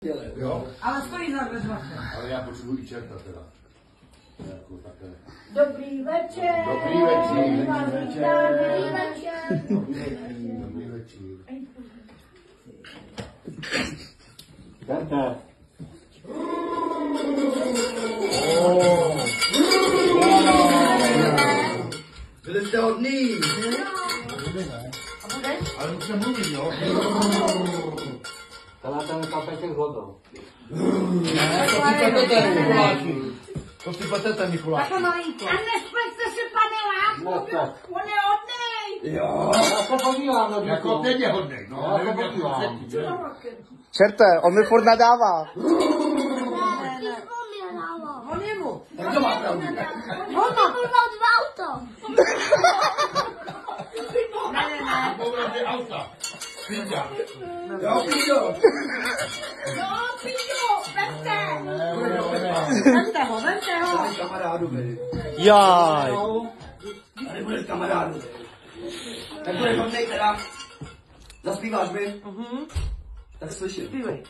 Jo? Ale stojí za dveřma. Ale já potřebuji i čerta teda. Jako takhle. Dobrý večer. Dobrý večer. Dobrý večer. Dobrý večer. Čerte. Byli jste hodný. A budeš? Ale musíme mluvit, jo? Tenhle ten kapeček zhodl. Ne, to si petete, Mikuláši. To si petete, Mikuláši. Takhle malinko. A nespešte si, pane Lásko, Nespěch. on je hodnej. Jo. Já se podívám na Jako Biku. teď je hodnej, no. Já se Nevím, jak to podívám. předtím, ne? Čerte, on mi furt nadává. Ne, ty jsi mě dával. On je mu. Tak to má pravdu. On má kurva dva auto. Ne. Povratě auta. Píťa. Jo, Píťo. Jo, Píťo, vemte. Vemte ho. Tady kamarádovi. Jaj. Tady bude kamarádovi. Tak bude hodnej teda. Zaspíváš mi? Tak slyším. Zpívej.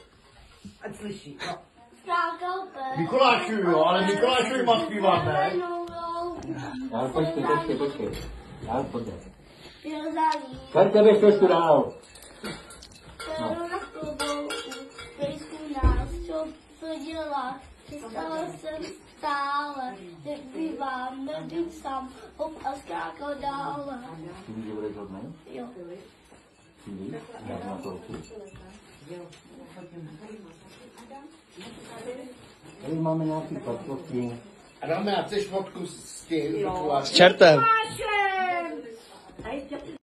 Ať slyší. No. Skákal pes. Mikuláši, jo, ale Mikulášovi má zpívat, ne? Já počkej. Já pojď. Pilzalí. Čerte běž trošku dál. Peru na klobouku. Pejsku nás, co dělat. Chystala jsem stále. Nebývám, nebým sám. Hop a skákal dále. Víš, že budeš hodnej? Jo. Víš? Jak na to učit? Tady máme nějaký patloky. A dáme, a chceš fotku s tím, Mikuláši? S čertem. Mášem.